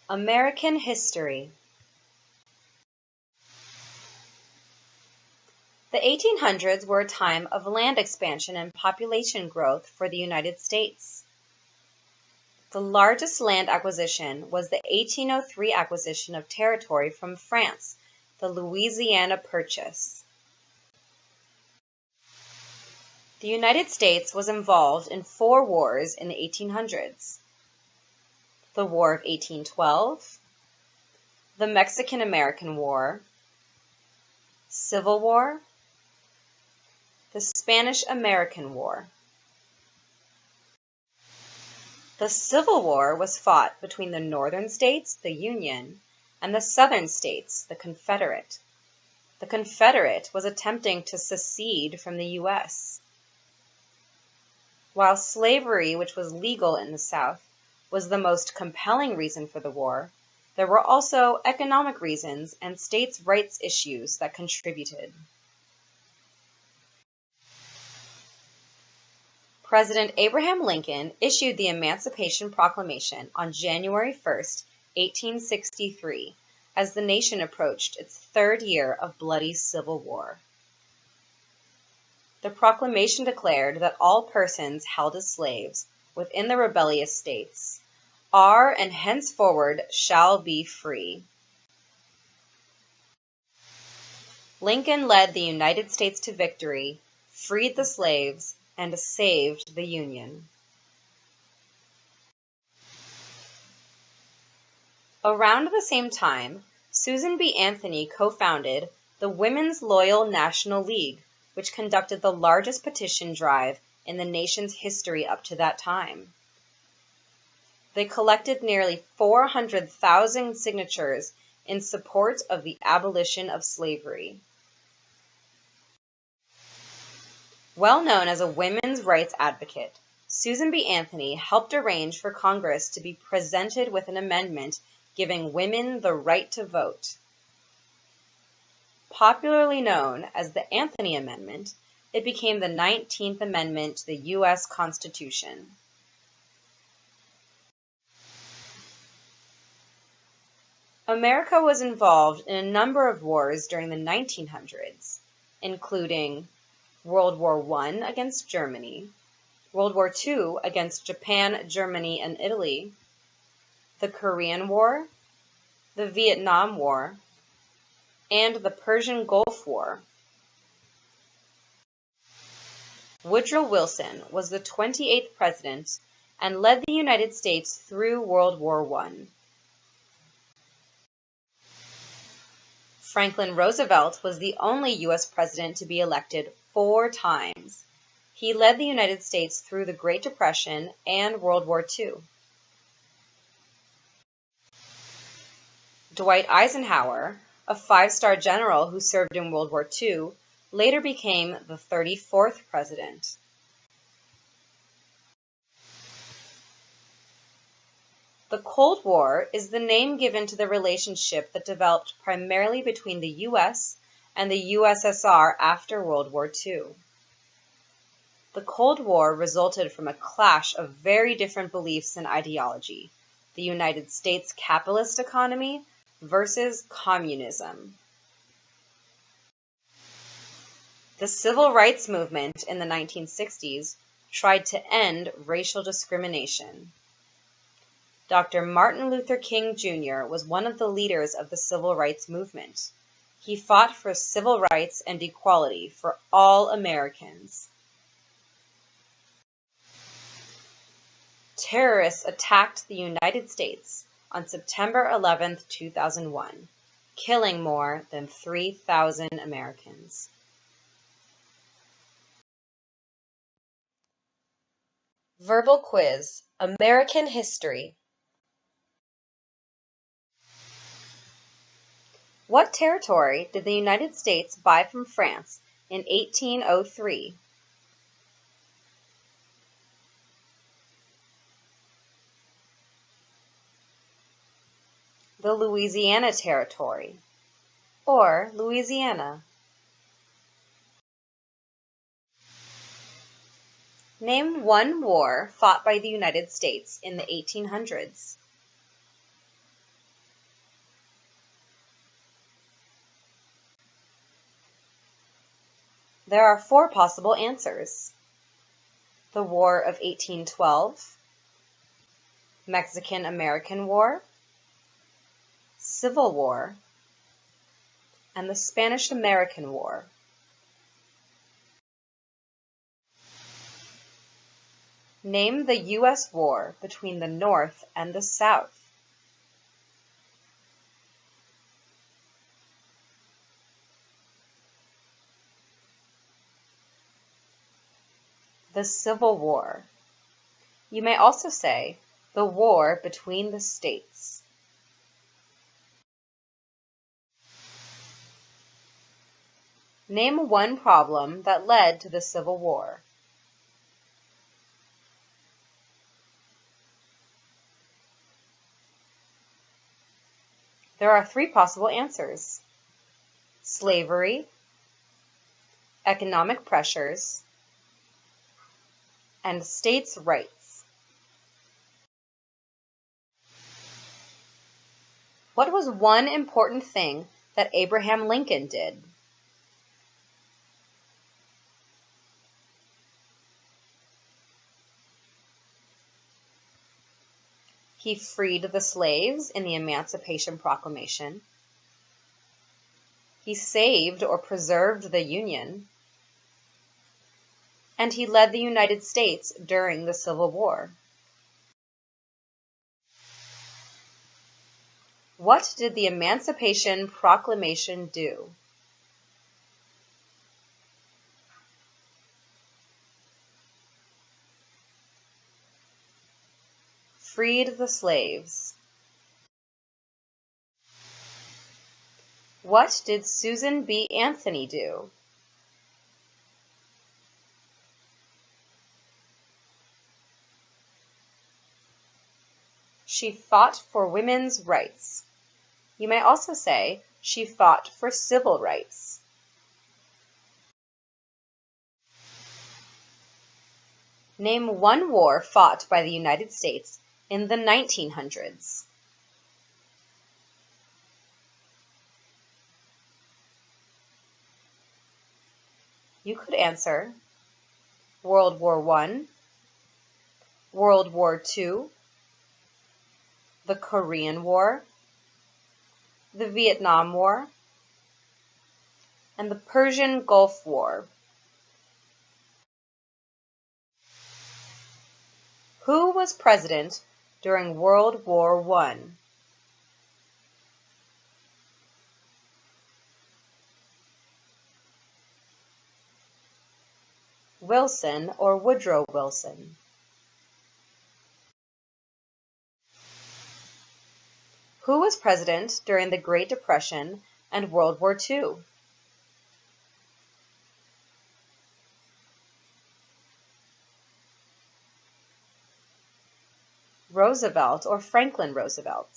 American history. The 1800s were a time of land expansion and population growth for the United States. The largest land acquisition was the 1803 acquisition of territory from France, the Louisiana Purchase. The United States was involved in 4 wars in the 1800s. The War of 1812, the Mexican-American War, Civil War, the Spanish-American War. The Civil War was fought between the Northern states, the Union, and the Southern states, the Confederate. The Confederate was attempting to secede from the U.S. While slavery, which was legal in the South, was the most compelling reason for the war, there were also economic reasons and states' rights issues that contributed. President Abraham Lincoln issued the Emancipation Proclamation on January 1, 1863, as the nation approached its 3rd year of bloody civil war. The proclamation declared that all persons held as slaves within the rebellious states are and henceforward shall be free. Lincoln led the United States to victory, freed the slaves, and saved the Union. Around the same time, Susan B. Anthony co-founded the Women's Loyal National League, which conducted the largest petition drive in the nation's history up to that time. They collected nearly 400,000 signatures in support of the abolition of slavery. Well known as a women's rights advocate, Susan B. Anthony helped arrange for Congress to be presented with an amendment giving women the right to vote. Popularly known as the Anthony Amendment, it became the 19th Amendment to the U.S. Constitution. America was involved in a number of wars during the 1900s, including World War I against Germany, World War II against Japan, Germany, and Italy, the Korean War, the Vietnam War, and the Persian Gulf War. Woodrow Wilson was the 28th president and led the United States through World War I. Franklin Roosevelt was the only U.S. president to be elected 4 times. He led the United States through the Great Depression and World War II. Dwight Eisenhower, a 5-star general who served in World War II, later became the 34th president. The Cold War is the name given to the relationship that developed primarily between the U.S. and the USSR after World War II. The Cold War resulted from a clash of very different beliefs and ideology: the United States capitalist economy versus communism. The Civil Rights Movement in the 1960s tried to end racial discrimination. Dr. Martin Luther King Jr. was one of the leaders of the Civil Rights Movement. He fought for civil rights and equality for all Americans. Terrorists attacked the United States on September 11, 2001, killing more than 3,000 Americans. Verbal quiz: American history. What territory did the United States buy from France in 1803? The Louisiana Territory, or Louisiana. Name one war fought by the United States in the 1800s. There are four possible answers: the War of 1812, Mexican-American War, Civil War, and the Spanish-American War. Name the U.S. war between the North and the South. The Civil War. You may also say the war between the states. Name one problem that led to the Civil War. There are three possible answers: slavery, economic pressures, and states' rights. What was one important thing that Abraham Lincoln did? He freed the slaves in the Emancipation Proclamation. He saved or preserved the Union. And he led the United States during the Civil War. What did the Emancipation Proclamation do? Freed the slaves. What did Susan B. Anthony do? She fought for women's rights. You may also say she fought for civil rights. Name one war fought by the United States in the 1900s. You could answer World War I, World War II, the Korean War, the Vietnam War, and the Persian Gulf War. Who was president during World War I? Wilson or Woodrow Wilson? Who was president during the Great Depression and World War II? Roosevelt or Franklin Roosevelt?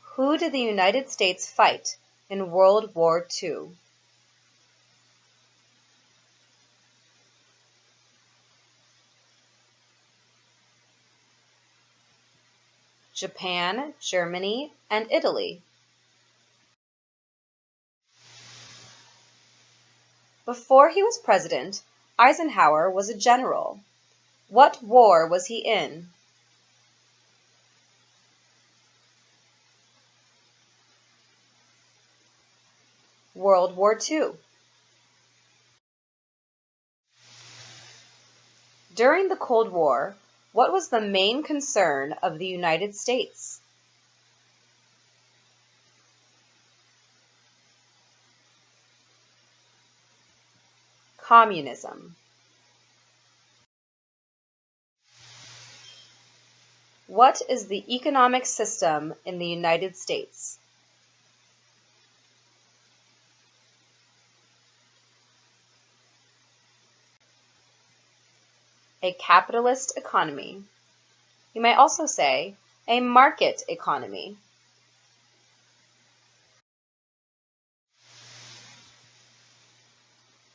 Who did the United States fight in World War II? Japan, Germany, and Italy. Before he was president, Eisenhower was a general. What war was he in? World War II. During the Cold War, what was the main concern of the United States? Communism. What is the economic system in the United States? A capitalist economy. You may also say a market economy.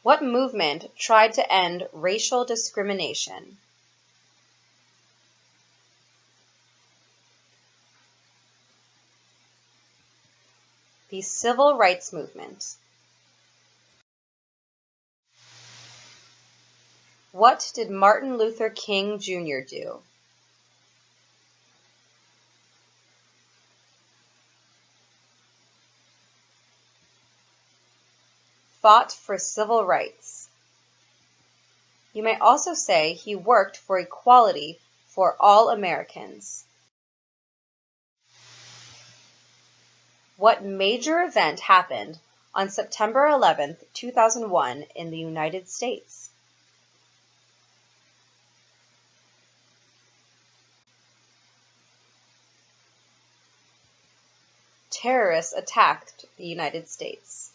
What movement tried to end racial discrimination? The The Civil Rights Movement. What did Martin Luther King Jr. do? Fought for civil rights. You may also say he worked for equality for all Americans. What major event happened on September 11, 2001 in the United States? Terrorists attacked the United States.